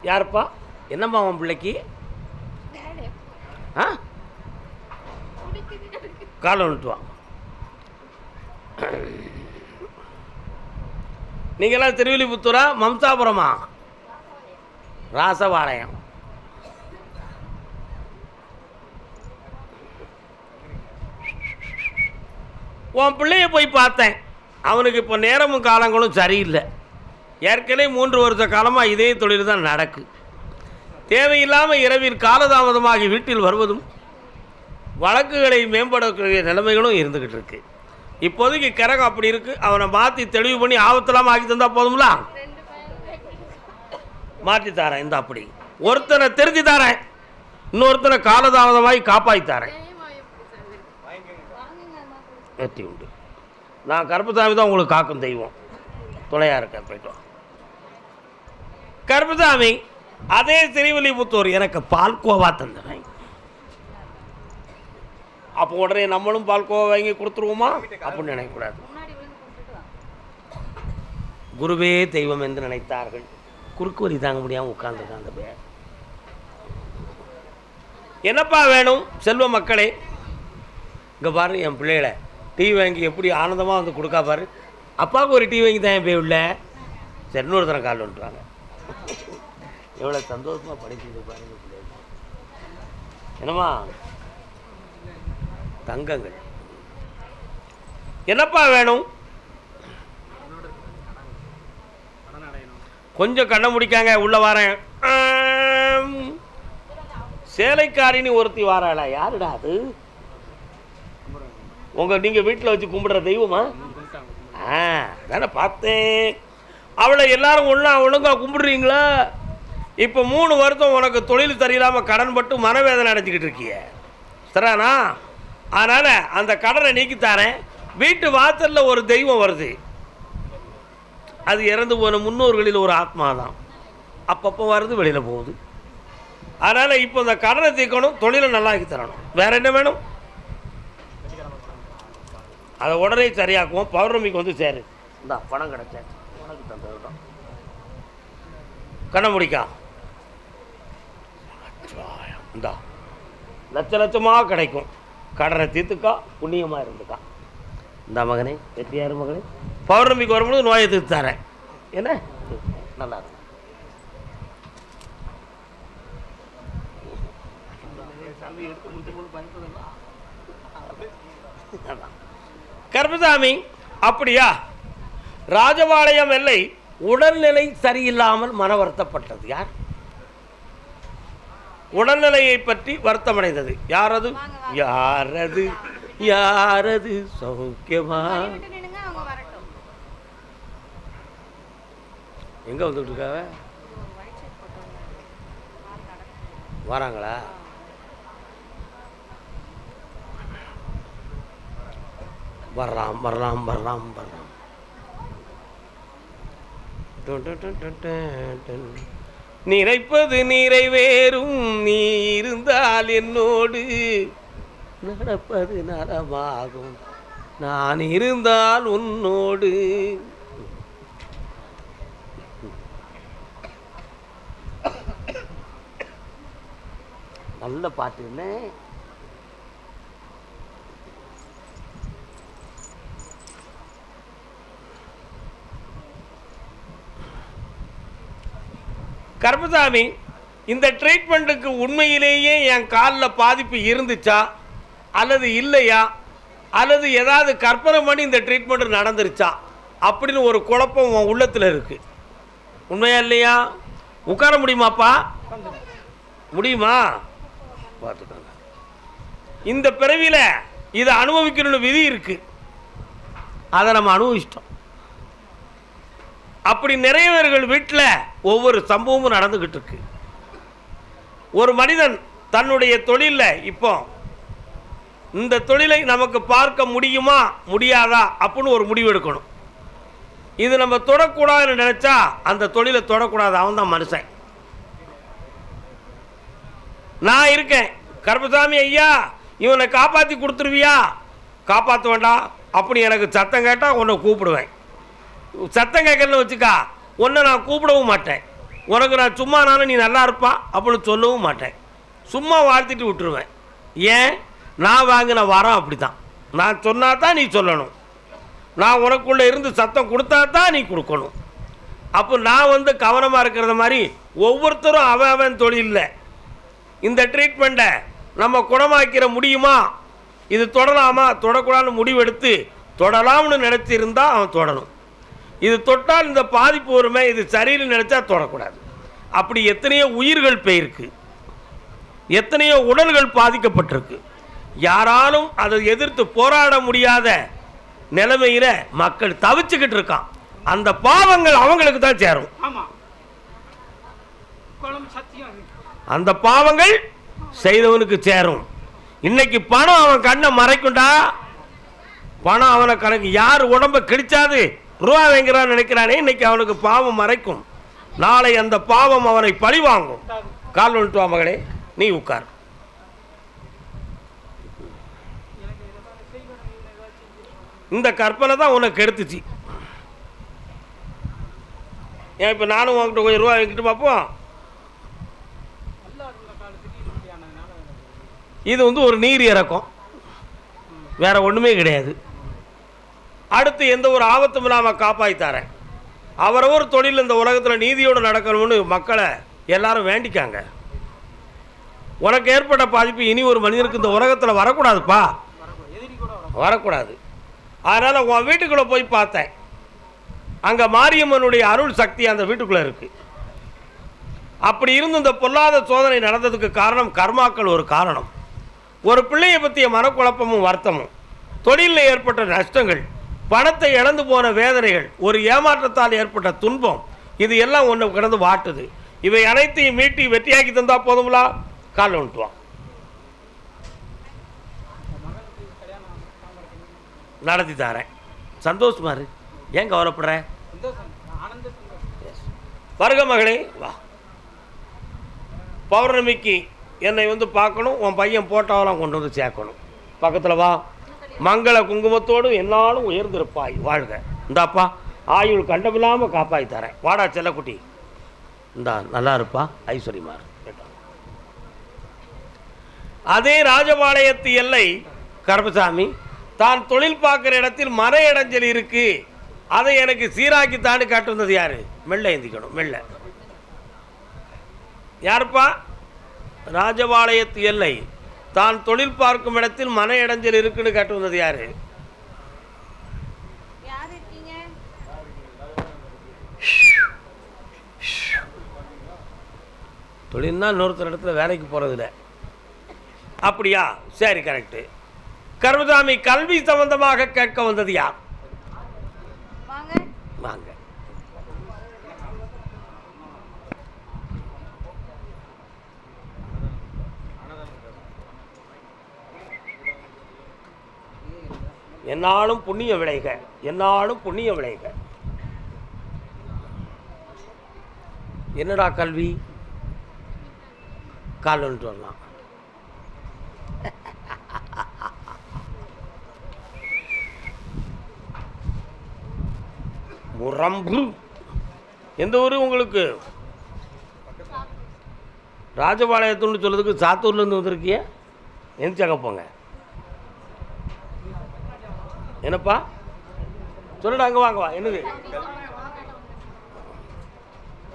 யாருப்பா? என்னம்மா உன் பிள்ளைக்கு? ஆ, காலை விட்டு வா. நீங்களாம் திருவில்லிபுத்தூரா மம்சாபுரமா? ராசபாளையம். உன் பிள்ளைய போய் பார்த்தேன். அவனுக்கு இப்போ நேரமும் காலங்களும் சரியில்லை. ஏற்கனவே 3 வருஷ காலமாக இதே தொழில் தான் நடக்கு. தேவையில்லாமல் இரவில் காலதாமதமாகி வீட்டில் வருவதும் வழக்குகளை மேம்படக்கூடிய நிலைமைகளும் இருந்துக்கிட்டு இருக்கு. இப்போதைக்கு கிரகம் அப்படி இருக்குது. அவனை மாற்றி தெளிவு பண்ணி ஆபத்தெல்லாம் ஆக்கி தந்தால் போதும்ல. மாற்றி தரேன். இந்த அப்படி ஒருத்தனை தெரிஞ்சு தரேன், இன்னொருத்தனை காலதாமதமாகி காப்பாற்றி தரேன். வெற்றி உண்டு. நான் கருப்பசாமி தான் உங்களுக்கு காக்கும் தெய்வம், துணையாக இருக்கேன். போய்ட்டு கருப்பசாமி. அதே திருவில்லிபுத்தூர் எனக்கு பால்கோவா தந்தவன். அப்போ உடனே நம்மளும் பால்கோவா வாங்கி கொடுத்துருவோமா அப்படின்னு நினைக்கக்கூடாது. குருவே தெய்வம் என்று நினைத்தார்கள். குறுக்கு வழி தாங்க முடியாமல் உட்கார்ந்துருக்காங்க. அந்த பேர் என்னப்பா வேணும் செல்வ மக்களே? இங்கே பாரு, என் பிள்ளைகளை டீ வாங்கி எப்படி ஆனந்தமாக வந்து கொடுக்கா பாரு. அப்பாவுக்கு ஒரு டீ வாங்கி தான் என் போய் உள்ள சரி இன்னொருத்தனை கால் வந்துட்டுவாங்க. எவ்வளோ சந்தோஷமாக படிச்சுட்டு பாருங்க பிள்ளைகள். என்னம்மா தங்கங்கள், என்னப்பா வேணும்? கொஞ்சம் கண்ணை முடிக்காங்க, உள்ள வரேன். சேலைக்காரின்னு ஒருத்தி வாராளா? யாருடா அது? நீங்கள் வீட்டில் வச்சு கும்பிடுற தெய்வமா? தானே பார்த்தேன். அவளை எல்லாரும் ஒழுங்கா கும்பிடுறீங்களா? இப்போ 3 வருஷம் உனக்கு தொழில் சரியில்லாமல் கடன் பட்டு மனவேதனை அடைஞ்சிக்கிட்டு இருக்கிய சரிண்ணா? அதனால் அந்த கடனை நீக்கித்தாரேன். வீட்டு வாசலில் ஒரு தெய்வம் வருது. அது இறந்து போன முன்னோர்களில் ஒரு ஆத்மா தான். அப்பப்போ வருது, வெளியில் போகுது. அதனால் இப்போ இந்த கடனை தீர்க்கணும், தொழிலை நல்லாக்கி தரணும். வேறு என்ன வேணும்? அதை உடனே சரியாக்குவோம். பௌர்ணமிக்கு வந்து சேரு. இந்தா பணம் கிடைச்சேன், உனக்கு தந்துவிட்டோம். கண்ணை முடிக்கா. இந்தா லட்சமாக கிடைக்கும். கடனை தீர்த்துக்கா, புண்ணியமாக இருந்துக்கா. இந்த மகனே, வெற்றியாரு மகனே, பௌர்ணமிக்கு வரும்போது நோயை தீர்த்து தரேன். என்ன நல்லா இருக்கும். கருப்பசாமி, அப்படியா? ராஜபாளையம் எல்லை உடல்நிலை சரியில்லாமல் மன வருத்தப்பட்டது. யார்? உடல்நிலையை பற்றி வருத்தமடைந்தது. யாரது? யாரது? யாரது? சௌக்கியமா? எங்க வந்துட்டு இருக்காவ? வராங்களா? வரலாம் வரலாம் வரலாம் வரலாம். நினைப்பது நிறைவேறும், நீ இருந்தால் என்னோடு நடப்பது நலமாகும், நான் இருந்தால் உன்னோடு. நல்ல பாட்டு என்ன? கருப்பசாமி, இந்த ட்ரீட்மெண்ட்டுக்கு உண்மையிலேயே என் காலில் பாதிப்பு இருந்துச்சா அல்லது இல்லையா, அல்லது ஏதாவது கற்பனை பண்ணி இந்த ட்ரீட்மெண்ட்டு நடந்துருச்சா அப்படின்னு ஒரு குழப்பம் உன் உள்ளத்தில் இருக்குது. உண்மையா இல்லையா? உட்கார முடியுமாப்பா? முடியுமா? பார்த்துக்கோங்க. இந்த பிறவியில் இதை அனுபவிக்கணும்னு விதி இருக்குது. அதை நம்ம அனுபவிச்சிட்டோம். அப்படி நிறைய பேர்கள் வீட்டில் ஒவ்வொரு சம்பவமும் நடந்துக்கிட்டு இருக்கு. ஒரு மனிதன் தன்னுடைய தொழிலில் இப்போ இந்த தொழிலை நமக்கு பார்க்க முடியுமா முடியாதா அப்படின்னு ஒரு முடிவு எடுக்கணும். இது நம்ம தொடக்கூடாதுன்னு நினச்சா அந்த தொழிலை தொடக்கூடாது. அவன் தான் மனுஷன். நான் இருக்கேன், கருப்பசாமி ஐயா இவனை காப்பாற்றி கொடுத்துருவியா? காப்பாற்ற வேண்டாம் அப்படி எனக்கு சத்தம் கேட்டால் உன்னை கூப்பிடுவேன். சத்தம் கேட்கலன்னு வச்சுக்கா, ஒன்றை நான் கூப்பிடவும் மாட்டேன். உனக்கு நான் சும்மானாலும் நீ நல்லா இருப்பா அப்படின்னு சொல்லவும் மாட்டேன். சும்மா வாழ்த்திட்டு விட்டுருவேன். ஏன்? நான் வாங்கின வரம் அப்படி தான். நான் சொன்னா தான் நீ சொல்லணும். நான் உனக்குள்ளே இருந்து சத்தம் கொடுத்தா தான் நீ கொடுக்கணும். அப்போ நான் கவனமாக இருக்கிறத மாதிரி ஒவ்வொருத்தரும் அவன் தொழிலில் இந்த ட்ரீட்மெண்ட்டை நம்ம குணமாக்கிற முடியுமா, இது தொடலாமா தொடக்கூடாதுன்னு முடிவெடுத்து தொடலாம்னு நினச்சிருந்தால் அவன் தொடணும். இது தொட்டால் இந்த பாதிப்பு வருமே, இது சரின்னு நினச்சா தொடக்கூடாது. அப்படி எத்தனையோ உயிர்கள் போயிருக்கு, எத்தனையோ உடல்கள் பாதிக்கப்பட்டிருக்கு. யாராலும் அதை எதிர்த்து போராட முடியாத நிலைமையில் மக்கள் தவிச்சுக்கிட்டு இருக்கான். அந்த பாவங்கள் அவங்களுக்கு தான் சேரும். அந்த பாவங்கள் செய்தவனுக்கு சேரும். இன்னைக்கு பணம் அவன் கண்ணை மறைக்குண்டா, பணம் அவனை கணக்கு யார் உடம்பை கிழிச்சாது ரூபா வாங்கிறான்னு நினைக்கிறானே, இன்னைக்கு அவனுக்கு பாவம் மறைக்கும். நாளை அந்த பாவம் அவனை பழி வாங்கும். கால் வந்துட்டு வா மகளே, நீ உட்கார். இந்த கற்பனை தான் உனக்கு எடுத்துச்சு. ஏன் இப்போ நானும் உங்ககிட்ட கொஞ்சம் ரூபா வாங்கிட்டு பார்ப்போம். இது ஒரு நீர் இறக்கம், வேற ஒன்றுமே கிடையாது. அடுத்து எந்த ஒரு ஆபத்தும் இல்லாமல் காப்பாற்றித்தாரேன். அவரவர் தொழில் இந்த உலகத்தில் நீதியோடு நடக்கணும்னு மக்களை எல்லாரும் வேண்டிக்காங்க. உனக்கு ஏற்பட்ட பாதிப்பு இனி ஒரு மனிதனுக்கு இந்த உலகத்தில் வரக்கூடாதுப்பா, வரக்கூடாது. அதனால் உன் வீட்டுக்குள்ளே போய் பார்த்தேன். அங்கே மாரியம்மனுடைய அருள் சக்தி அந்த வீட்டுக்குள்ளே இருக்குது. அப்படி இருந்து இந்த பொல்லாத சோதனை நடந்ததுக்கு காரணம் கர்மாக்கள் ஒரு காரணம். ஒரு பிள்ளையை பற்றிய மனக்குழப்பமும் வருத்தமும், தொழிலில் ஏற்பட்ட நஷ்டங்கள், பணத்தை இழந்து போன வேதனைகள், ஒரு ஏமாற்றத்தால் ஏற்பட்ட துன்பம், இது எல்லாம் ஒன்று கிடந்து வாட்டுது. இவை அனைத்தையும் மீட்டி வெற்றியாக்கி தந்தா போதுங்களா? கால் வந்துட்டுவான். நடத்தி தாரேன். சந்தோஷமா இரு, ஏன் கவலைப்படுற? வருக மகளே, வா. பௌர்ணமிக்கு என்னை பார்க்கணும். உன் பையன் போட்டோவெல்லாம் கொண்டு வந்து சேர்க்கணும். பக்கத்தில் வா. மங்கள குங்குமத்தோடு என்னாலும் உயர்ந்திருப்பாய், வாழ்க. இந்தாப்பா, ஆயுள் கண்டமில்லாமல் காப்பாற்றி தரேன். வாடா செல்லக்குட்டி, இந்தா நல்லா இருப்பா, ஐஸ்வர்யமார். அதே ராஜபாளையத்து எல்லை கருப்பசாமி தான் தொழில் பார்க்குற இடத்தில் மர இடைஞ்சல் இருக்கு, அதை எனக்கு சீராக்கி தாண்டு காட்டு வந்தது யாரு? மெல்ல எந்திக்கணும், மெல்ல. யாருப்பா? ராஜபாளையத்து எல்லை தான் தொழில் பார்க்கும் இடத்தில் மன இடைஞ்சல் இருக்குன்னு காட்டு வந்தது யாரு? தொழில்னா இன்னொருத்தர் இடத்துல வேலைக்கு போறதில்ல. அப்படியா? சரி, கரெக்டு. கருமசாமி, கல்வி சம்பந்தமாக கேட்க வந்தது யார்? வாங்க. என்னாலும் புண்ணிய விளைக, என்னாலும் புண்ணிய விளைக. என்னடா கல்வி? கால் வந்துட்டு வரலாம். முரம்பு. எந்த ஊர் உங்களுக்கு? ராஜபாளையத்துன்னு சொல்றதுக்கு சாத்தூர்லேருந்து வந்திருக்கிய? எந்திரிச்சாங்க போங்க. என்னப்பா சொல்லுடா, அங்கே வாங்க வா. என்னது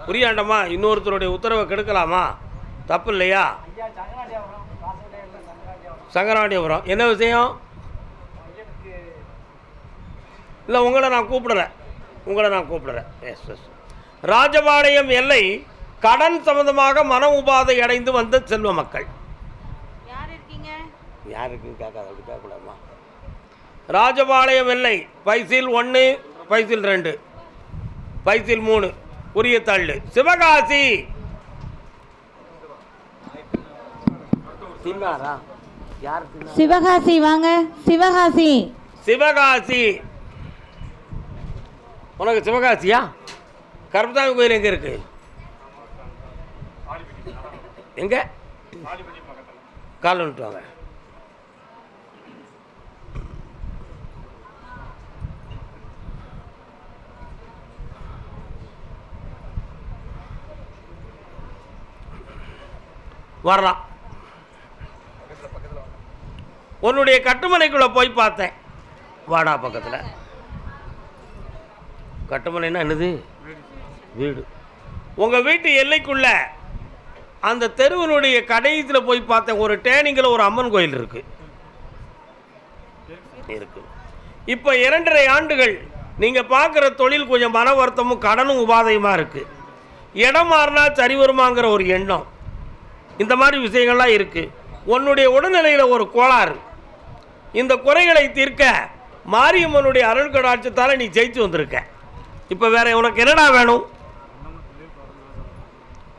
புரியாண்டம்மா? இன்னொருத்தருடைய உத்தரவை கெடுக்கலாமா? தப்பு இல்லையா? சங்கராண்டியபுரம் என்ன விஷயம்? இல்லை, உங்களை நான் கூப்பிடுறேன். S S. ராஜபாளையம் எல்லை கடன் சம்பந்தமாக மன உபாதை அடைந்து வந்த செல்வ மக்கள். யாருக்குன்னு கேட்காத, அப்படி கேட்கக்கூடாதுமா. ராஜபாளையம் எல்லை பைசில் 1, பைசில் 2, பைசில் 3, உரிய தள்ளு. சிவகாசி. தின்னாரா? யார்? சிவகாசி வாங்க. சிவகாசி. உனக்கு சிவகாசியா? கருப்பசாமி கோயில் எங்க இருக்கு? எங்க? கால் வந்துட்டு வாங்க. வரலாம். உன்னுடைய கட்டுமனைக்குள்ளே போய் பார்த்தேன். வாடா பக்கத்தில். கட்டுமனைன்னா என்னது? வீடு. உங்கள் வீட்டு எல்லைக்குள்ள அந்த தெருவினுடைய கடைசியில் போய் பார்த்தேன். ஒரு டேனிங்கில் ஒரு அம்மன் கோயில் இருக்கு. இப்போ 2.5 ஆண்டுகள் நீங்கள் பார்க்குற தொழில் கொஞ்சம் மன வருத்தமும் கடனும் உபாதையுமாக இருக்குது. இடம் மாறினா சரி வருமாங்கிற ஒரு எண்ணம், இந்த மாதிரி விஷயங்கள்லாம் இருக்குது. உன்னுடைய உடல்நிலையில் ஒரு கோளாறு. இந்த குறைகளை தீர்க்க மாரியம்மனுடைய அருள் கடாட்சத்தால் நீ ஜெயிச்சு வந்திருக்க. இப்போ வேற உனக்கு என்னடா வேணும்?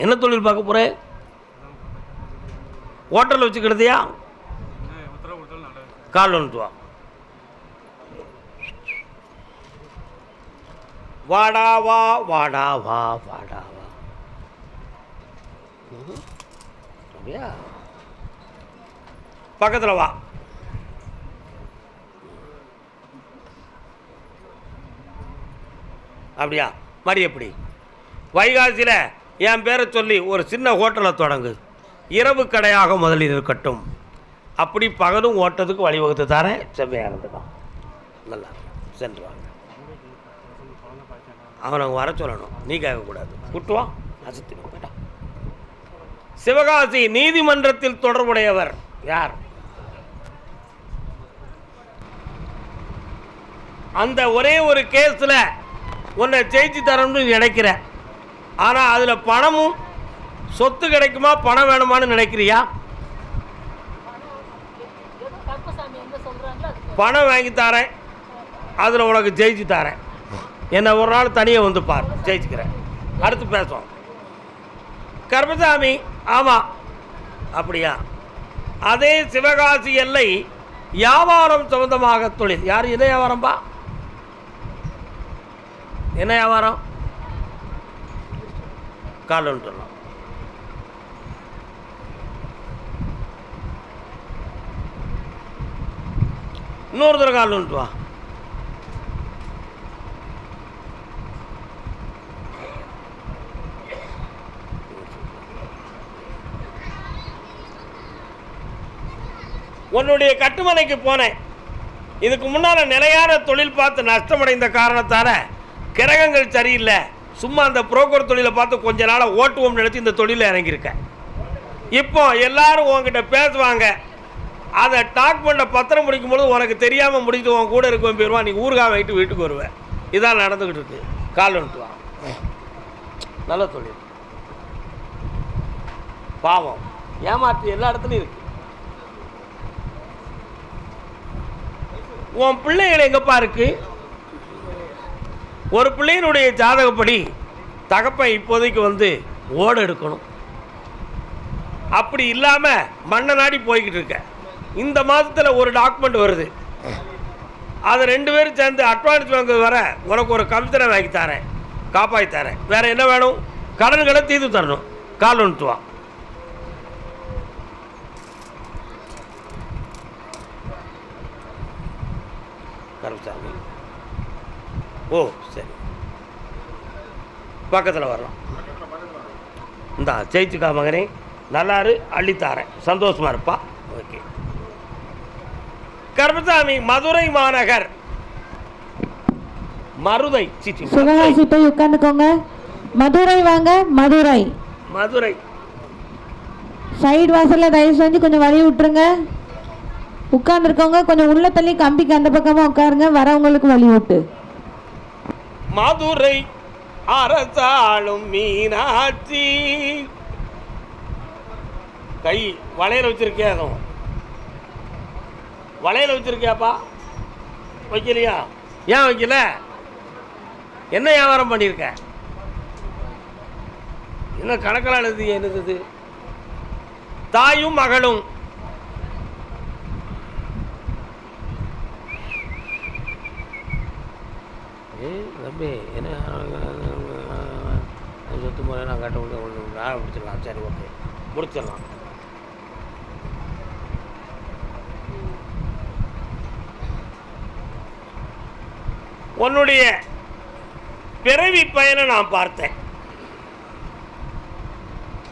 என்ன தொழில் பார்க்க போற? ஹோட்டல் வச்சுக்கிறதையா? கால் வந்துட்டு வா. வாடா வா, வாடா வா, வாடா வா. அப்படியா? பக்கத்தில் வா. அப்படியா? மடி எப்படி? வைகாசியில் என் பேரை சொல்லி ஒரு சின்ன ஹோட்டலை தொடங்கு. இரவு கடையாக முதலில் இருக்கட்டும். அப்படி பகலும் ஓட்டத்துக்கு வழிவகுத்து தரேன். செம்மையாக இருந்துக்கும். நல்லா சென்று வாங்க. அவனை வர சொல்லணும், நீ கேட்கக்கூடாது. குட்டுவா அசத்தி போயிட்டா. சிவகாசி நீதிமன்றத்தில் தொடர்புடையவர் யார்? அந்த ஒரே ஒரு கேஸில் உன்னை ஜெயிச்சு தரணும்னு நினைக்கிற. ஆனால் அதில் பணமும் சொத்து கிடைக்குமா, பணம் வேணுமான்னு நினைக்கிறியா? பணம் வாங்கி தரேன், அதில் உனக்கு ஜெயிச்சு தரேன். என்னை ஒரு நாள் தனியாக வந்து பார், ஜெயிச்சுக்கிறேன். அடுத்து பேசுவோம். கருப்பசாமி, ஆமாம். அப்படியா? அதே சிவகாசி எல்லை வியாபாரம் சம்பந்தமாக தொழில். யார்? என்ன வியாபாரம்பா? என்ன வியாபாரம்? காலன்னு சொல்லலாம். இன்னொரு தடவை காலன்ட்டு வா. உன்னுடைய கட்டுமனைக்கு போனேன். இதுக்கு முன்னால் நிலையான தொழில் பார்த்து நஷ்டமடைந்த காரணத்தால் கிரகங்கள் சரியில்லை. சும்மா அந்த புரோக்கர் தொழிலை பார்த்து கொஞ்ச நாளாக ஓட்டுவோம்னு நினச்சி இந்த தொழிலில் இறங்கியிருக்கேன். இப்போ எல்லாரும் உங்ககிட்ட பேசுவாங்க. அதை டாக்குமெண்ட்டை பத்திரம் முடிக்கும்போது உனக்கு தெரியாமல் முடித்து உன் கூட இருக்கவன் போயிடுவான். நீ ஊறுகாய் வாங்கிட்டு வீட்டுக்கு வருவேன். இதான் நடந்துக்கிட்டு இருக்கு. கால் வந்துட்டு வா. நல்ல தொழில். பாவம் ஏமாற்று எல்லா இடத்துலையும் இருக்கு. உன் பிள்ளைகள் எங்கப்பா இருக்கு? ஒரு பிள்ளையினுடைய ஜாதகப்படி தகப்பன் இப்போதைக்கு வந்து ஓட எடுக்கணும். அப்படி இல்லாமல் மண்ணை நாடி போய்கிட்டு இருக்க. இந்த மாதத்தில் ஒரு டாக்குமெண்ட் வருது. அதை 2 பேரும் சேர்ந்து அட்வான்ஸ் வாங்க வர உனக்கு ஒரு கம்ப்யூட்டரை வாங்கி தரேன், காப்பாற்றி தரேன். வேறு என்ன வேணும்? கடன்களை தீர்த்து தரணும். கால் வந்துட்டு வா. கருப்பசாமி, ஓ சரி, பக்கத்தில் வரலாம். இந்தா ஜெயிச்சுக்கா மகனே, நல்லாரு, அள்ளித்தாரேன், சந்தோஷமா இருப்பா. ஓகே. கருப்பசாமி, மதுரை மாநகர். மருதை சிவகாசி போய் உட்காந்துக்கோங்க. மதுரை வாங்க. மதுரை மதுரை சைடு வாசல்ல தயவு செஞ்சு கொஞ்சம் வழி விட்டுருங்க. உட்கார்ந்துருக்கவங்க கொஞ்சம் உள்ள தள்ளி கம்பிக்கு அந்த பக்கமா உட்காருங்க. வரவங்களுக்கு வழி விட்டு. மதுரை அரசாளும் மீனாட்சி. கை வளையல வச்சிருக்கியா? அதுவும் வளையல வச்சிருக்கியாப்பா? வைக்கலையா? ஏன் வைக்கல? என்ன வியாபாரம் பண்ணியிருக்க? என்ன கணக்கெல்லாம் எழுதி? என்னது? தாயும் மகளும். தம்பி என்ன சொத்து முறை நான் கட்ட முடிச்சிடலாம். சரி, ஓகே, முடிச்சிடலாம். உன்னுடைய பிறவி பயனை நான் பார்த்தேன்.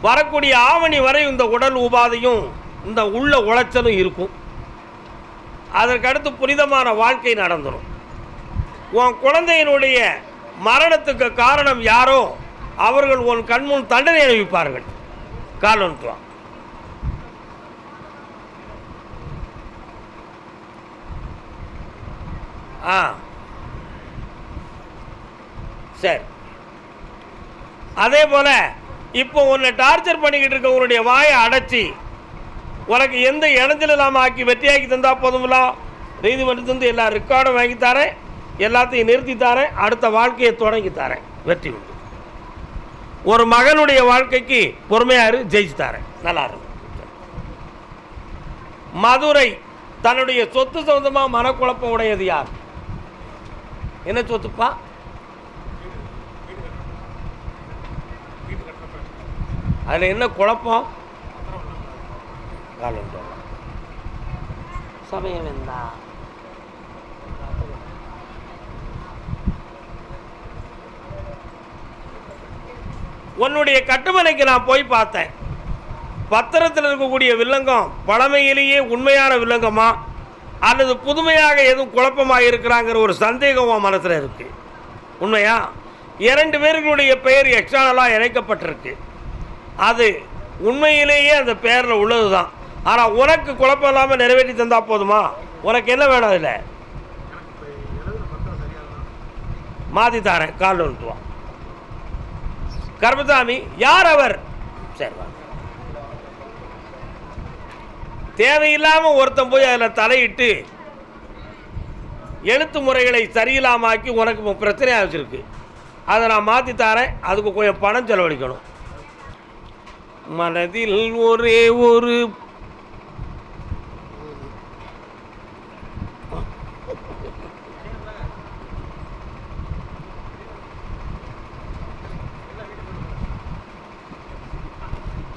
வரக்கூடிய ஆவணி வரை இந்த உடல் உபாதையும் இந்த உள்ள உளைச்சலும் இருக்கும். அதற்கடுத்து புனிதமான வாழ்க்கை நடந்துடும். உன் குழந்தையினுடைய மரணத்துக்கு காரணம் யாரோ அவர்கள் உன் கண்முன் தண்டனை அனுபவிப்பார்கள். கால் வந்துட்டுவான். சரி. அதே போல இப்போ உன்னை டார்ச்சர் பண்ணிக்கிட்டு இருக்க உன்னுடைய வாயை அடைச்சி உனக்கு எந்த இடைஞ்சல் இல்லாமல் ஆக்கி வெற்றியாக்கி தந்தா போதுங்களா? நீதிமன்றத்திலிருந்து எல்லா ரெக்கார்டும் வாங்கி தரேன், எல்லாத்தையும் நிறுத்தி தரேன், அடுத்த வாழ்க்கையை தொடங்கி தரேன், வெற்றி உண்டு. ஒரு மகனுடைய வாழ்க்கைக்கு பொறுமையாரு, ஜெயிச்சு தரேன், நல்லா இருக்கும். மதுரை தன்னுடைய சொத்து சம்பந்தமாக மனக்குழப்பம் உடையது யார்? என்ன சொத்துப்பா? அதில் என்ன குழப்பம்? சமயம் என்ன? உன்னுடைய கட்டுமனைக்கு நான் போய் பார்த்தேன். பத்திரத்தில் இருக்கக்கூடிய வில்லங்கம் பழமையிலேயே உண்மையான வில்லங்கமா அல்லது புதுமையாக எதுவும் குழப்பமாக இருக்கிறாங்கிற ஒரு சந்தேகம் உன் மனசில் இருக்கு. உண்மையா? 2 பேர்களுடைய பெயர் எக்ஸ்டர்னலாக இணைக்கப்பட்டிருக்கு. அது உண்மையிலேயே அந்த பெயரில் உள்ளது தான். ஆனால் உனக்கு குழப்பம் இல்லாமல் நிறைவேற்றி தந்தா போதுமா? உனக்கு என்ன வேணும்? அதில் மாற்றி தாரேன், கால் வந்துட்டுவான். கருப்பசாமி யார் அவர்? சரி, தேவையில்லாமல் ஒருத்தன் போய் அதில் தலையிட்டு எழுத்து முறைகளை சரியில்லாமாக்கி உனக்கு பிரச்சனையாக வச்சுருக்கு. அதை நான் மாற்றி தாரேன். அதுக்கு கொஞ்சம் பணம் செலவழிக்கணும். மனதில் ஒரே ஒரு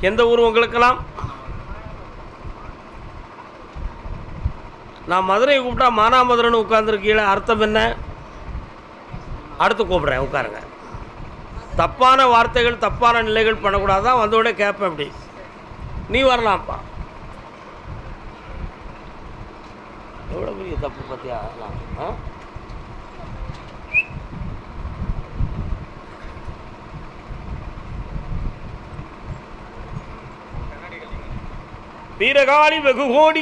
எந்த ஊர் உங்களுக்கெல்லாம்? நான் மதுரையை கூப்பிட்டா மானாமதுரைன்னு உட்காந்துருக்கீங்களே, அர்த்தம் என்ன? அடுத்து கூப்பிட்றேன், உட்காருங்க. தப்பான வார்த்தைகள் தப்பான நிலைகள் பண்ணக்கூடாதான். வந்தோடனே கேட்பேன். அப்படி நீ வரலாம்ப்பா. எவ்வளோ பெரிய தப்பு பற்றியா? வீரகாளி வெகு கோடி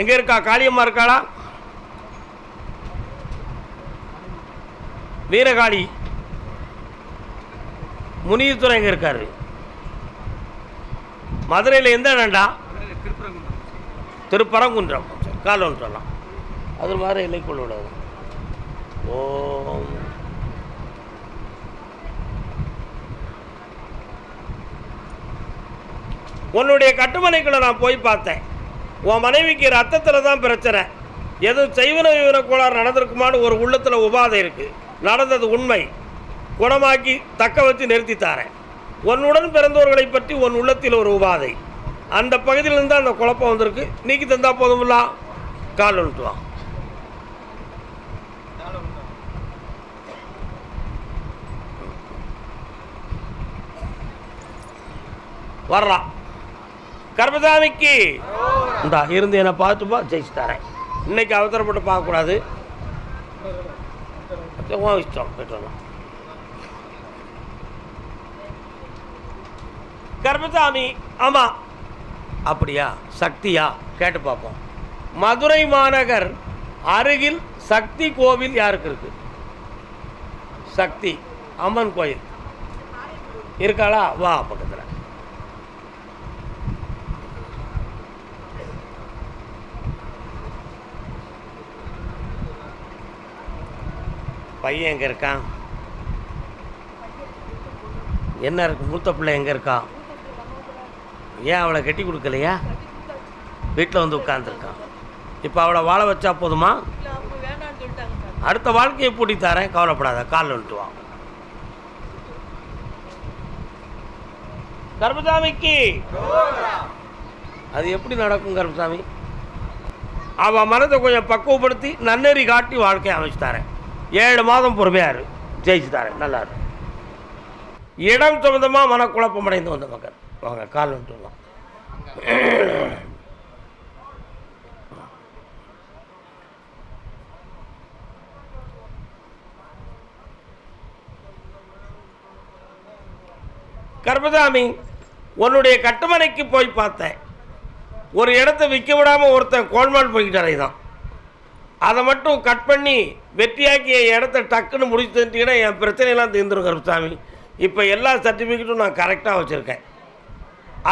எங்கே இருக்கா? காளியம்மா இருக்காளா? வீரகாளி முனியத்துறை எங்கே இருக்காரு? மதுரையில் எந்த இடம்டா? திருப்பரங்குன்றம். கால் ஒன்று சொல்லலாம். அது மாதிரி இல்லைக்குள்ள விடாது. ஓம் உன்னுடைய கட்டுமனைக்குள்ள நான் போய் பார்த்தேன். உன் மனைவிக்கு ரத்தத்தில் தான் பிரச்சனை. எதுவும் செய்வன கோளாறு நடந்திருக்குமான்னு ஒரு உள்ளத்தில் உபாதை இருக்குது. நடந்தது உண்மை. குணமாக்கி தக்க வச்சு நிறுத்தித்தாரேன். உன்னுடன் பிறந்தவர்களை பற்றி உன் உள்ளத்தில் ஒரு உபாதை. அந்த பகுதியிலிருந்து அந்த குழப்பம் வந்திருக்கு. நீக்கி தந்தா போதுமில்ல. கால் ஒன்றுவா. வரலாம். கர்மசாமிக்கு இந்தா இருந்து என்னை பார்த்துப்பா, ஜெயிச்சு தரேன். இன்னைக்கு அவசரப்பட்டு பார்க்கக்கூடாது. இஷ்டம் போயிட்டு வரலாம். கர்மசாமி ஆமாம். அப்படியா? சக்தியா? கேட்டு பார்ப்போம். மதுரை மாநகர் அருகில் சக்தி கோவில் யாருக்கு இருக்கு? சக்தி அம்மன் கோயில் இருக்காளா? வா பக்கத்தில். பையன் எங்கே இருக்கான்? என்ன இருக்கு? மூத்த பிள்ளை எங்கே இருக்கா? ஏன் அவளை கட்டி கொடுக்கலையா? வீட்டில் வந்து உட்காந்துருக்கான். இப்போ அவளை வாழ வச்சா போதுமா? அடுத்த வாழ்க்கையை பூட்டி தரேன், கவலைப்படாத. கால் வந்துட்டு வா. கர்மசாமிக்கு அது எப்படி நடக்கும்? கர்மசாமி அவள் மனதை கொஞ்சம் பக்குவப்படுத்தி நன்னெறி காட்டி வாழ்க்கையை அமைச்சு தரேன். 7 மாதம் பொறுமையாக இரு, ஜெயிச்சு தரேன். நல்லா இருக்கு. இடம் சம்பந்தமாக மனக்குழப்பம் அடைந்து வந்த மக்கள் வாங்க கால் வந்துட்டுலாம். கர்மசாமி, உன்னுடைய கட்டுமனைக்கு போய் பார்த்தேன். ஒரு இடத்த விற்க விடாமல் ஒருத்தன் கோல்மால் போய்கிட்டாரே தான். அதை மட்டும் கட் பண்ணி வெற்றியாக்கி என் இடத்த டக்குன்னு முடிச்சு தந்துட்டீங்கன்னா என் பிரச்சனையெல்லாம் தீர்ந்துடும் கருப்பசாமி. இப்போ எல்லா சர்டிஃபிகேட்டும் நான் கரெக்டாக வச்சுருக்கேன்.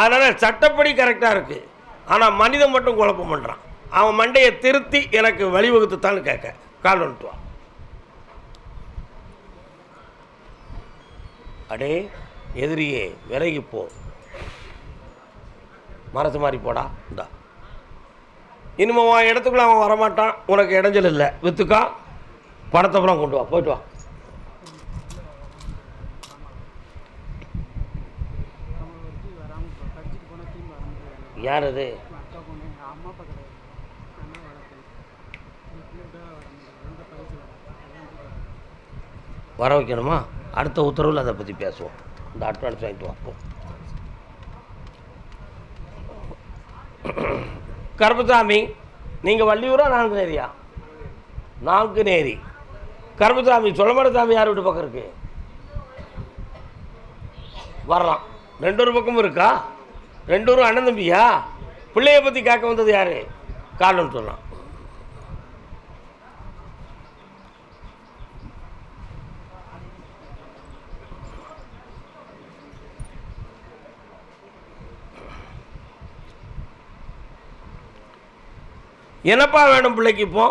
அதனால் சட்டப்படி கரெக்டாக இருக்குது. ஆனால் மனிதன் மட்டும் குழப்பம் பண்ணுறான். அவன் மண்டையை திருத்தி எனக்கு வழிவகுத்துத்தான்னு கேட்க கால் வந்துட்டுவான். அடே எதிரியே விலகி போ, மரத்து மாதிரி போடா. இந்தா இனிமே உன் இடத்துக்குள்ள அவன் வரமாட்டான். உனக்கு இடைஞ்சல் இல்லை. வித்துக்கா பணத்தப்புறம் கொண்டு வா. போயிட்டு வா. யார் அது? வர வைக்கணுமா? அடுத்த உத்தரவில் அதை பற்றி பேசுவோம். இந்த அட்வான்ஸ் வாங்கிட்டு வாப்போம். கருப்பசாமி, நீங்கள் வள்ளியூரா நான்குநேரியா? நான்குநேரி. கருப்பசாமி, சொல்லமடசாமி யார் வீட்டு பக்கம் இருக்கு? வரலாம். ரெண்டொரு பக்கமும் இருக்கா? ரெண்டூரும் அண்ணன் தம்பியா? பிள்ளைய பற்றி கேட்க வந்தது யார்? காலன்னு சொல்லலாம். என்னப்பா வேணும் பிள்ளைக்கு? இப்போ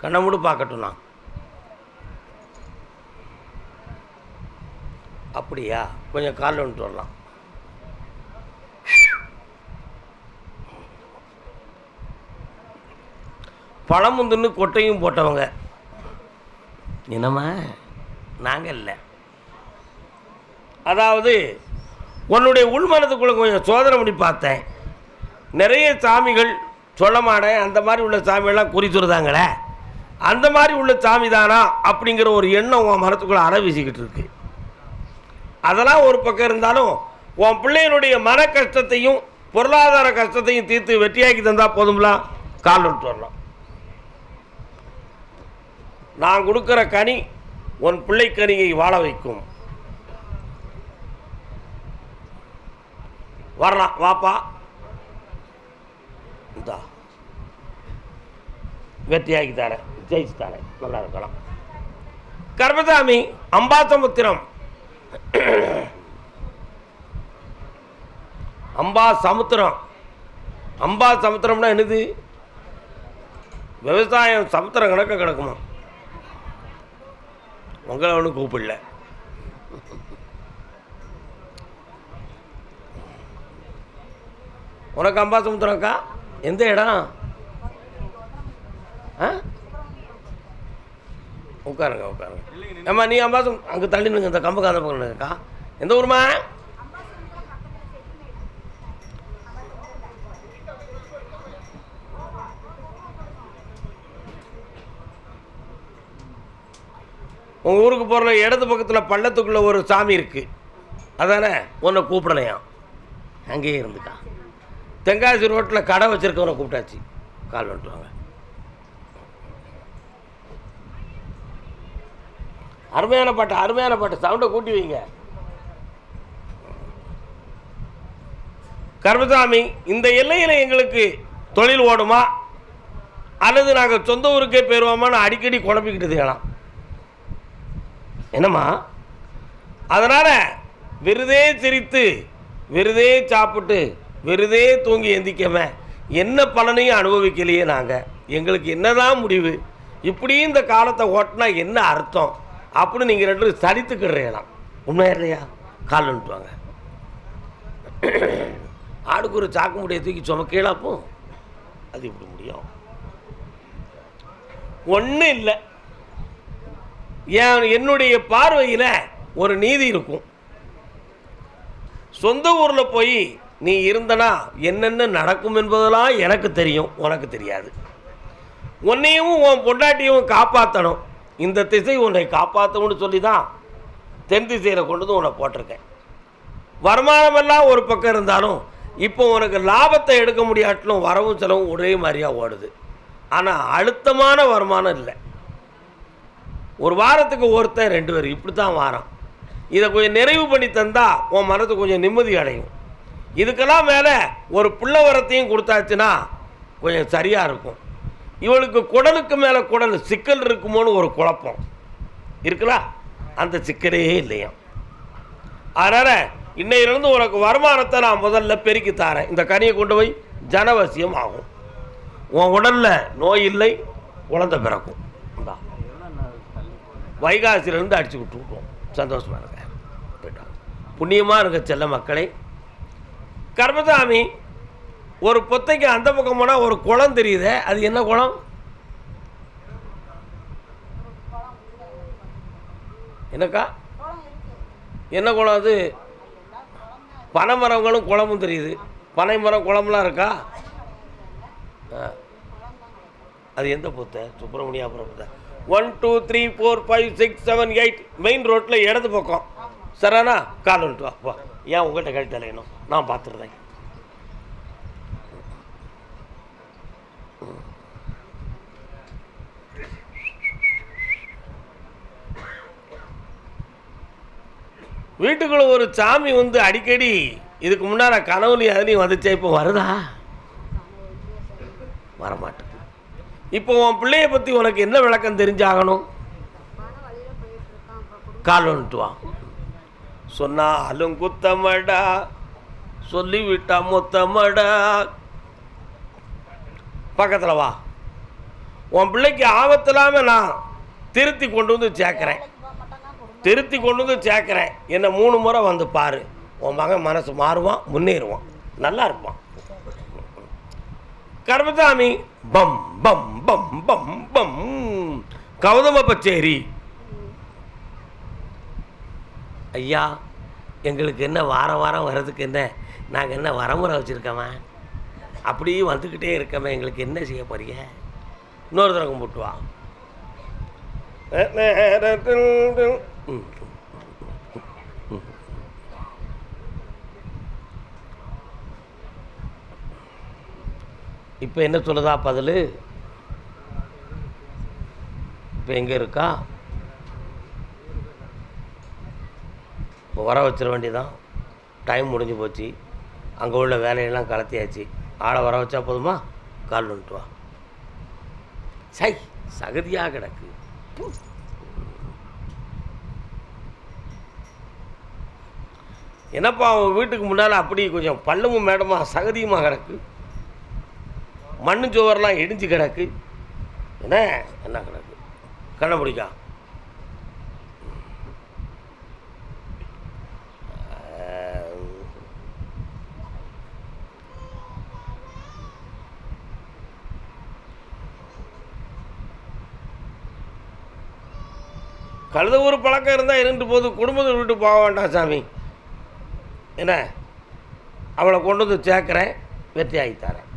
கண்ணை மூடு பார்க்கட்டும்ண்ணா. அப்படியா? கொஞ்சம் காலில் வந்துட்டு வரலாம். பழம் முந்துன்னு கொட்டையும் போட்டவங்க என்னம்மா? நாங்கள் இல்லை. அதாவது உன்னுடைய உள்மனத்துக்குள்ளே கொஞ்சம் சோதனை பண்ணி பார்த்தேன். நிறைய சாமிகள் சொல்லமாட அந்த மாதிரி உள்ள சாமியெல்லாம் குறி சொல்லுதாங்களே, அந்த மாதிரி உள்ள சாமி தானா அப்படிங்கிற ஒரு எண்ணம் உன் மனத்துக்குள்ளே அற வீசிக்கிட்டு இருக்கு. அதெல்லாம் ஒரு பக்கம் இருந்தாலும் உன் பிள்ளையினுடைய மன கஷ்டத்தையும் பொருளாதார கஷ்டத்தையும் தீர்த்து வெற்றியாக்கி தந்தால் போதும்லாம். கால் விட்டு வரலாம். நான் கொடுக்குற கனி உன் பிள்ளை கனியை வாழ வைக்கும். வரலாம். வாப்பா. இந்தா வெற்றியாக்கி தரேன், ஜெயிச்சு தரேன். நல்லா இருக்கலாம். கர்மசாமி, அம்பாசமுத்திரம். அம்பா சமுத்திரம். அம்பா சமுத்திரம்னா என்னது? விவசாயம் சமுத்திரம் கணக்க கிடக்குமா? உங்களை ஒன்றும் கூப்பிடல. உனக்கு அம்பா சமுத்திரம்க்கா? எந்த இடம்? உட்காருங்க உட்காருங்க. ஏம்மா நீ அம்பா அங்கே தள்ளி நிற்க, இந்த கம்பு காந்த பக்கம் இருக்கா? எந்த ஊருமா? உங்கள் ஊருக்கு போகிற இடது பக்கத்தில் பள்ளத்துக்குள்ளே ஒரு சாமி இருக்குது, அதானே? உன்னை கூப்பிடலையாம், அங்கேயே இருந்துக்கா. தென்காசி ரோட்டில் கடை வச்சுருக்கவனை கூப்பிட்டாச்சு. கால் வந்துட்டு வாங்க. அருமையான பாட்டு, அருமையான பாட்டு. சவுண்டை கூட்டி வைங்க. கர்மசாமி, இந்த எல்லையில் எங்களுக்கு தொழில் ஓடுமா அல்லது நாங்கள் சொந்த ஊருக்கே போயிடுவோமான்னு அடிக்கடி குழப்பிக்கிட்டு தேலாம். என்னம்மா? அதனால் விருதே சிரித்து விருதே சாப்பிட்டு விருதே தூங்கி எந்திக்காம என்ன பலனையும் அனுபவிக்கலையே நாங்கள். எங்களுக்கு என்னதான் முடிவு? இப்படியும் இந்த காலத்தை ஓட்டினா என்ன அர்த்தம் அப்படின்னு நீங்கள் ரெண்டு சரித்துக்கிடுறீங்களாம். உண்மையா இல்லையா? கால் வந்துட்டுவாங்க. ஆடுக்கு ஒரு சாக்கு முடியை தூக்கி சுமக்கலாப்போ அது இப்படி முடியும்? ஒன்றும் இல்லை. என்னுடைய பார்வையில் ஒரு நீதி இருக்கும். சொந்த ஊரில் போய் நீ இருந்தனா என்னென்ன நடக்கும் என்பதெல்லாம் எனக்கு தெரியும், உனக்கு தெரியாது. உன்னையும் உன் பொண்டாட்டியும் காப்பாற்றணும். இந்த திசை உன்னை காப்பாற்றணும்னு சொல்லி தான் தென் திசையில் கொண்டு வந்து உன்னை போட்டிருக்கேன். வருமானமெல்லாம் ஒரு பக்கம் இருந்தாலும் இப்போ உனக்கு லாபத்தை எடுக்க முடியாட்டிலும் வரவும் செலவும் ஒரே மாதிரியாக ஓடுது. ஆனால் அழுத்தமான வருமானம் இல்லை. ஒரு வாரத்துக்கு ஒருத்தன் 2 பேர் இப்படி தான் வாரம். இதை கொஞ்சம் நிறைவு பண்ணி தந்தால் உன் மனது கொஞ்சம் நிம்மதி அடையும். இதுக்கெல்லாம் மேலே ஒரு பிள்ளை வரத்தையும் கொடுத்தாச்சுன்னா கொஞ்சம் சரியாக இருக்கும். இவளுக்கு குடலுக்கு மேலே குடல் சிக்கல் இருக்குமோன்னு ஒரு குழப்பம் இருக்குல்ல, அந்த சிக்கலே இல்லையா. அதனால் இன்னையிலிருந்து உனக்கு வருமானத்தை நான் முதல்ல பெருக்கி தரேன். இந்த கனியை கொண்டு போய் ஜனவசியம் ஆகும். உன் உடலில் நோய் இல்லை, குழந்தை பிறக்கும். வைகாசிலிருந்து அடிச்சு விட்டுருக்கோம். சந்தோஷமாக இருக்க, போயிட்டாங்க. புண்ணியமாக இருக்க செல்ல மக்களை. கர்மசாமி ஒரு பொத்தைக்கு அந்த பக்கம் போனால் ஒரு குளம் தெரியுது. அது என்ன குளம்? என்னக்கா என்ன குளம் அது? பனைமரங்களும் குளமும் தெரியுது. பனை மரம் குளம்லாம் இருக்கா? அது எந்த பொத்தை? சுப்பிரமணியாபுரம் பொத்தை. 1 2 3 4 5 6 7 8 மெயின் ரோட்டில் இடது பக்கம். சரானா கால் வந்துட்டு வா. ஏன் உங்கள்கிட்ட கழி தலையணும், நான் பார்த்துருந்தேன். வீட்டுக்குள்ளே ஒரு சாமி வந்து அடிக்கடி இதுக்கு முன்னால் கனவுலையும் அதுலேயும் வந்துச்சா? இப்போ வருதா? வரமாட்டேன். இப்போ உன் பிள்ளைய பற்றி உனக்கு என்ன விளக்கம் தெரிஞ்சாகணும்? கால் வந்துட்டு வா. சொன்னாலும் குத்தமடா, சொல்லிவிட்டா மொத்தமடா. பக்கத்தில் வா. உன் பிள்ளைக்கு ஆபத்தில்லாமல் நான் திருத்தி கொண்டு வந்து சேர்க்குறேன். என்ன 3 முறை வந்து பாரு. உன் மகன் மனசு மாறுவான், முன்னேறுவான், நல்லா இருப்பான். கர்மசாமி பம் பம் பம் பம் பம். கௌதம பச்சேரி ஐயா, எங்களுக்கு என்ன வாரம் வாரம் வர்றதுக்கு என்ன, நாங்கள் என்ன வரமுறை வச்சுருக்கோமா? அப்படியே வந்துக்கிட்டே இருக்கமே, எங்களுக்கு என்ன செய்ய போறீங்க? இன்னொரு தடவை கும்பிட்டு வா. இப்போ என்ன சொல்லுதா பதில்? இப்போ எங்கே இருக்கா? இப்போ வர வச்சிட வேண்டியதான். டைம் முடிஞ்சு போச்சு. அங்கே உள்ள வேலையெல்லாம் கலத்தியாச்சு. ஆளை வர வச்சா போதுமா? கால் வந்துட்டு வா. சை, சகதியாக கிடக்கு. என்னப்பா அவன் வீட்டுக்கு முன்னால் அப்படி கொஞ்சம் பள்ளமும் மேடமா சகதியுமாக கிடக்கு. மண்ணு சுவரெலாம் இடிஞ்சு கிடக்கு. என்ன கிடக்கு? கண்ணை பிடிக்கா. கழுத ஒரு பழக்கம் இருந்தால் இருந்துட்டு போது, குடும்பத்தை விட்டு போக வேண்டாம் சாமி. என்ன, அவளை கொண்டு வந்து சேர்க்குறேன், வெற்றி ஆகி தரேன்.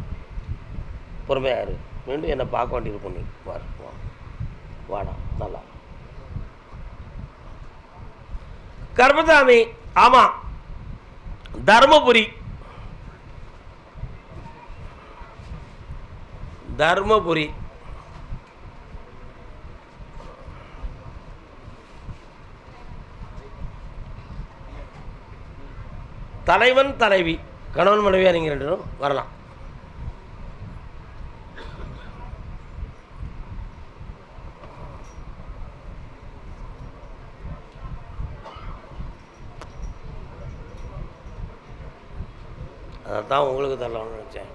பொறுமையாக இரு. மீண்டும் என்னை பார்க்க வேண்டியிருக்கும். நீ வாடா நல்லா. கர்மசாமி ஆமாம், தர்மபுரி. தலைவன் தலைவி, கணவன் மனைவியாக நீங்கள் 2 பேரும் வரலாம். அதைத்தான் உங்களுக்கு தரலாம்னு நினச்சேன்.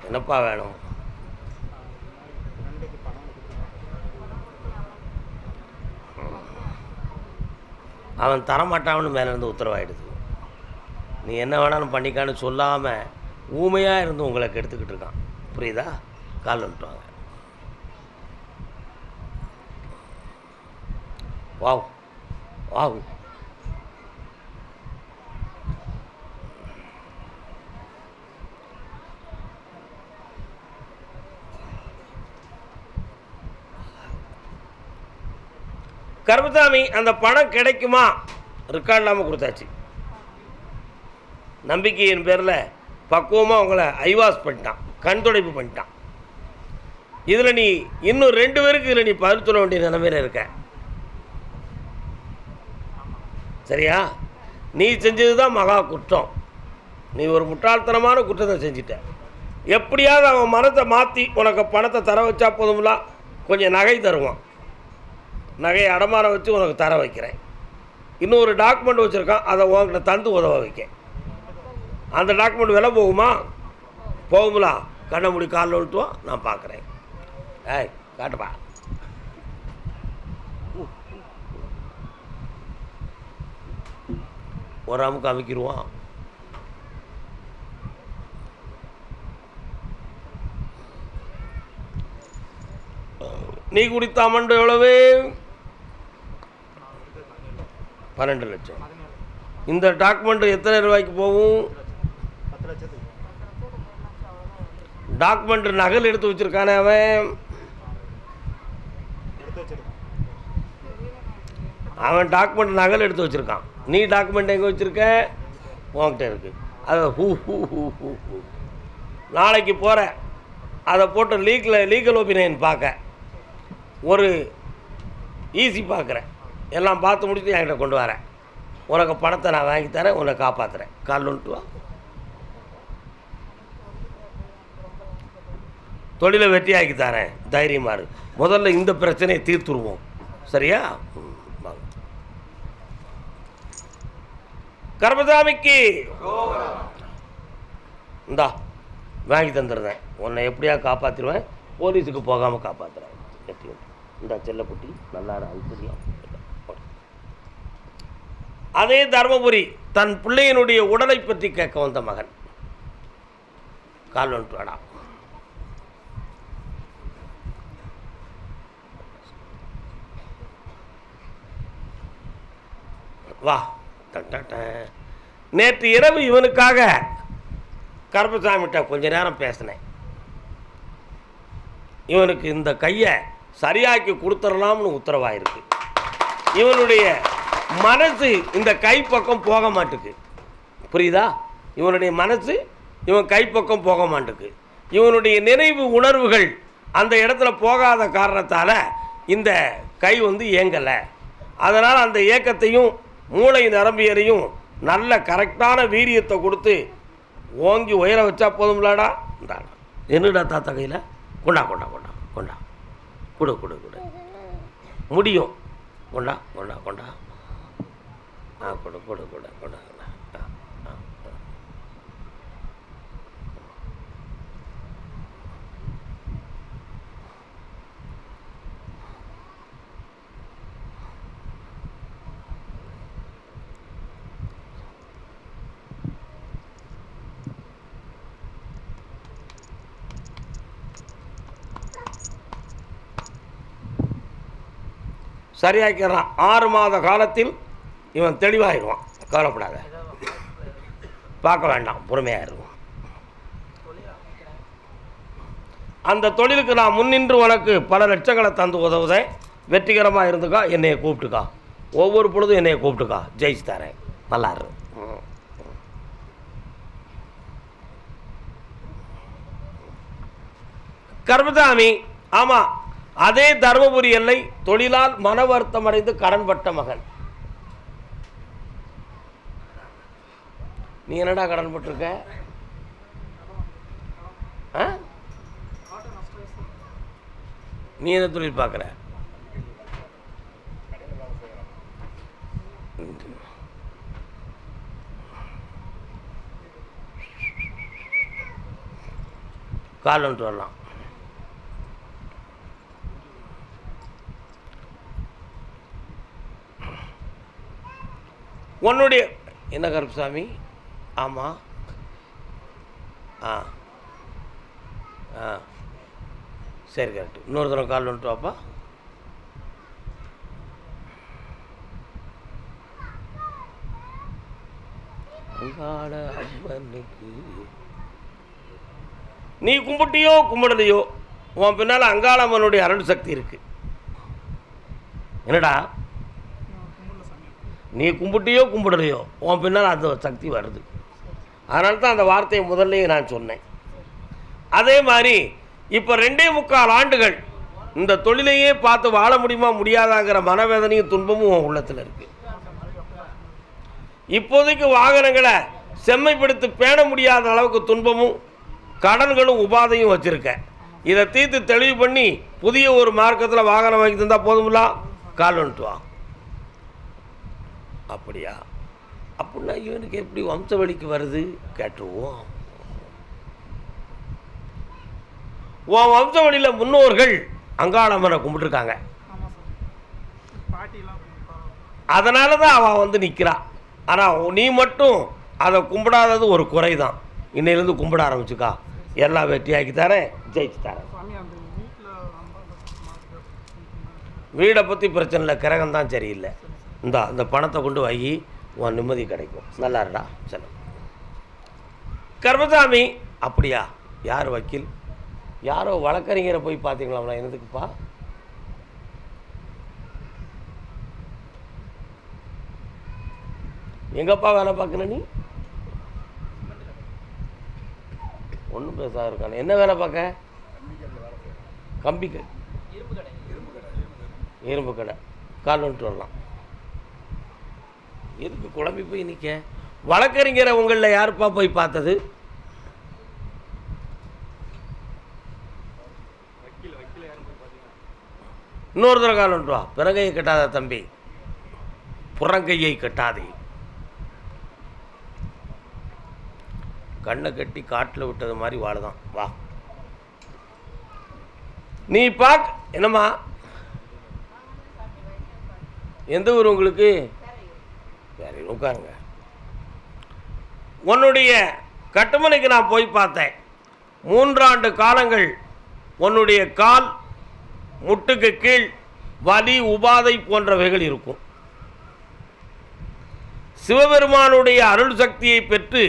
என்னப்பா வேணும்? அவன் தரமாட்டான்னு மேலேருந்து உத்தரவாயிடுது. நீ என்ன வேணாலும் பண்ணிக்கான்னு சொல்லாமல் ஊமையாக இருந்து உங்களை கெடுத்துக்கிட்டு இருக்கான். புரியுதா? கால் வந்துட்டுவாங்க. Wow wow. கருப்பசாமி அந்த பணம் கிடைக்குமா ரெக்கார்ட் இல்லாமல் கொடுத்தாச்சு. நம்பிக்கையின் பேரில் பக்குவமாக அவங்கள ஐவாஸ் பண்ணிட்டான், கண் துடைப்பு பண்ணிட்டான். இதில் நீ இன்னும் 2 பேருக்கு இதில் நீ பதில் சொல்ல வேண்டிய நிலைமையில் இருக்க. சரியா? நீ செஞ்சது தான் மகா குற்றம். நீ ஒரு முட்டாள்தனமான குற்றத்தை செஞ்சிட்ட. எப்படியாவது அவன் மனத்தை மாற்றி உனக்கு பணத்தை தர வச்சா போதும்ல, கொஞ்சம் நகை தருவான். நகையை அடமாற வச்சு உனக்கு தர வைக்கிறேன். இன்னும் ஒரு டாக்குமெண்ட் வச்சுருக்கான், அதை உங்கள்கிட்ட தந்து உதவ வைக்க. அந்த டாக்குமெண்ட் விலை போகுமா? போகுங்களா? கண்ணை மூடி காலில் விழுத்துவான், நான் பார்க்குறேன். ஏய் காட்டுப்பா. ஒரு அமுக்கு அமைக்கிடுவான். நீ குடித்த அமௌண்ட் எவ்வளவு? 12 லட்சம். இந்த டாக்குமெண்ட் எத்தனை ரூபாய்க்கு போகும்? டாக்குமெண்ட் நகல் எடுத்து வச்சிருக்கானே அவன். அவன் டாக்குமெண்ட் நகல் எடுத்து வச்சிருக்கான். நீ டாக்குமெண்ட் எங்கே வச்சிருக்க? உன்கிட்ட இருக்கு. அதை நாளைக்கு போகிற அதை போட்டு லீகல் ஒப்பீனியன் பார்க்க ஒரு ஈஸி பார்க்குறேன். எல்லாம் பார்த்து முடிச்சுட்டு என்கிட்ட கொண்டு வரேன். உனக்கு பணத்தை நான் வாங்கி தரேன், உன்னை காப்பாற்றுறேன். கால் வந்துட்டு வா. தொழிலை வெற்றியாக்கி தரேன், தைரியமாக இரு. முதல்ல இந்த பிரச்சனையை தீர்த்துருவோம். சரியா? கருப்பசாமிக்கு இந்தா வாங்கி தந்துடுறேன். உன்னை எப்படியா காப்பாற்றிடுவேன், போலீஸுக்கு போகாமல் காப்பாற்றுறேன். இந்த செல்லக்குட்டி நல்லா அனுப்பியா. அதே தர்மபுரி தன் பிள்ளையினுடைய உடலை பற்றி கேட்க வந்த மகன். கால் வந்துட்டு வாடா. வா. நேற்று இரவு இவனுக்காக கருப்பசாமிகிட்ட கொஞ்ச நேரம் பேசினேன். இவனுக்கு இந்த கையை சரியாக்கி கொடுத்துடலாம்னு உத்தரவாயிருக்கு. இவனுடைய மனசு இந்த கைப்பக்கம் போக மாட்டுக்கு. புரியுதா? இவனுடைய மனசு இவன் கைப்பக்கம் போக மாட்டுக்கு. இவனுடைய நினைவு உணர்வுகள் அந்த இடத்துல போகாத காரணத்தால் இந்த கை இயங்கலை. அதனால் அந்த இயக்கத்தையும் மூளை நரம்பியரையும் நல்ல கரெக்டான வீரியத்தை கொடுத்து ஓங்கி உயர வச்சா போதும்லாடா. என்னடா தாத்தா கையில்? கொண்டா கொண்டா கொண்டா கொண்டா கொடு கொடு கொடு. முடியும். கொண்டா கொண்டா கொண்டா. கொடு கொடு கொடு கொண்டா. சரியாக்கிறான். 6 மாத காலத்தில் இவன் தெளிவாகிடுவான். கவலைப்படாத, பார்க்க வேண்டாம், பொறுமையாக இருக்கும். அந்த தொழிலுக்கு நான் முன்னின்று உனக்கு பல லட்சங்களை தந்து உதவுதேன். வெற்றிகரமாக இருந்துக்கா, என்னையை கூப்பிட்டுக்கா. ஒவ்வொரு பொழுதும் என்னையை கூப்பிட்டுக்கா, ஜெயிச்சு தரேன். நல்லா இருக்கும். கருப்பசாமி, ஆமாம், அதே தர்மபுரி எல்லை தொழிலால் மன வருத்தம் அடைந்து கடன்பட்ட மகன். நீ என்னடா கடன்பட்டிருக்க? நீ என்ன தொழில் பார்க்குற? கால் வந்துட்டு வரலாம். உன்னுடைய என்ன கருப்பசாமி? ஆமாம். சரி, கரெக்டு. இன்னொரு தடவை கால் வந்துட்டு வாப்பா. நீ கும்பிட்டியோ கும்பிடலையோ, உன் பின்னால் அங்காளம்மனுடைய அருள் சக்தி இருக்கு. என்னடா நீ கும்பிட்டியோ கும்பிடலையோ உன் பின்னால் அந்த சக்தி வருது. அதனால தான் அந்த வார்த்தையை முதல்லையே நான் சொன்னேன். அதே மாதிரி இப்போ 2.25 ஆண்டுகள் இந்த தொழிலையே பார்த்து வாழ முடியுமா முடியாதாங்கிற மனவேதனையும் துன்பமும் உன் உள்ளத்தில் இருக்குது. இப்போதைக்கு வாகனங்களை செம்மைப்படுத்தி பேண முடியாத அளவுக்கு துன்பமும் கடன்களும் உபாதையும் வச்சுருக்க. இதை தீர்த்து தெளிவு பண்ணி புதிய ஒரு மார்க்கத்தில் வாகனம் வாங்கி தந்தால் போதுமில்லா, கால் வந்துட்டு வா. அப்படியா? அப்படின்னா இவனுக்கு எப்படி வம்ச வழிக்கு வருது கேட்டுருவோம். உன் வம்ச வழியில் முன்னோர்கள் அங்காளம்மனை கும்பிட்டுருக்காங்க. அதனால தான் அவன் வந்து நிற்கிறான். ஆனால் நீ மட்டும் அதை கும்பிடாதது ஒரு குறை தான். இன்னையிலேருந்து கும்பிட ஆரம்பிச்சுக்கா, எல்லாம் வெற்றியாக்கி தரேன், ஜெயிச்சு தரேன். வீடை பற்றி பிரச்சனை இல்லை, கிரகம் தான் சரியில்லை. இந்த பணத்தை கொண்டு வை, உன் நிம்மதி கிடைக்கும். நல்லா இருடா. சரி கர்மசாமி. அப்படியா? யார் வக்கீல்? யாரோ வழக்கறிஞரை போய் பார்த்தீங்களா? என்னதுக்குப்பா? எங்கப்பா வேலை பார்க்குற நீ? ஒன்றும் பேசாத இருக்கானே. என்ன வேலை பார்க்க? கம்பி கடை, இரும்பு கடை. கால் வந்துட்டு வரலாம். எதுக்கு குழம்பி போய் நிற்க? வழக்கறிஞரை உங்களில் யாருப்பா போய் பார்த்தது? இன்னொரு தடவை கால் வந்துட்டு வா. பிறங்கையை கட்டாத தம்பி, புறங்கையை கட்டாதே. கண்ணை கட்டி காட்டில் விட்டது மாதிரி வாழுதான். வா நீ பாக். என்னம்மா, எந்த ஊர் உங்களுக்கு? சரி உட்காருங்க. உன்னுடைய கட்டுமனைக்கு நான் போய் பார்த்தேன். 3 ஆண்டு காலங்கள் உன்னுடைய கால் முட்டுக்கு கீழ் வலி உபாதை போன்றவைகள் இருக்கும். சிவபெருமானுடைய அருள் சக்தியை பெற்று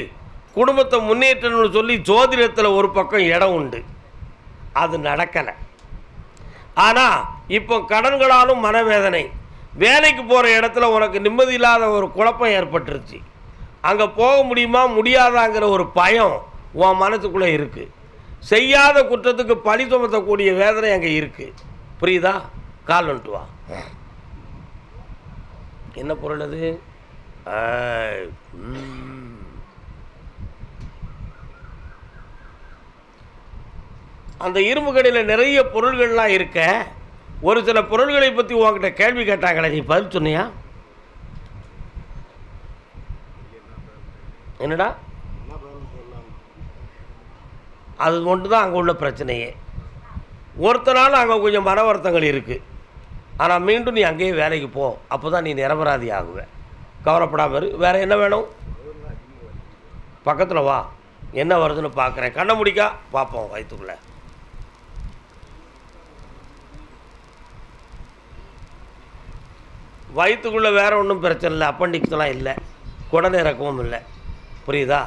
குடும்பத்தை முன்னேற்றணும்னு சொல்லி ஜோதிடத்தில் ஒரு பக்கம் இடம் உண்டு. அது நடக்கலை. ஆனால் இப்போ கடன்களாலும் மனவேதனை, வேலைக்கு போகிற இடத்துல உனக்கு நிம்மதி இல்லாத ஒரு குழப்பம் ஏற்பட்டுருச்சு. அங்கே போக முடியுமா முடியாதாங்கிற ஒரு பயம் உன் மனசுக்குள்ளே இருக்குது. செய்யாத குற்றத்துக்கு பழி சுமத்தக்கூடிய வேதனை அங்கே இருக்குது. புரியுதா? கால் வந்துட்டு வா. என்ன பொருள் அது? அந்த இரும்பு கடையில் நிறைய பொருள்கள்லாம் இருக்க. ஒரு சில பொருள்களை பற்றி உங்ககிட்ட கேள்வி கேட்டாங்களே, நீ பதில் சொன்னியா? என்னடா? அது ஒன்று தான் அங்கே உள்ள பிரச்சனையே. ஒருத்தனாலும் அங்கே கொஞ்சம் மன வருத்தங்கள் இருக்குது. ஆனால் மீண்டும் நீ அங்கேயே வேலைக்கு போ, அப்போ தான் நீ நிரபராதி ஆகுவே. கவலைப்படாமல் இரு. வேறு என்ன வேணும்? பக்கத்தில் வா, என்ன வருதுன்னு பார்க்குறேன். கண்ணை முடிக்கா பார்ப்போம். வயிற்றுக்குள்ளே வயிற்றுக்குள்ளே வேறு ஒன்றும் பிரச்சனை இல்லை. அப்பண்டிக்ஸ்லாம் இல்லை, குடல் இறக்கவும் இல்லை. புரியுதா?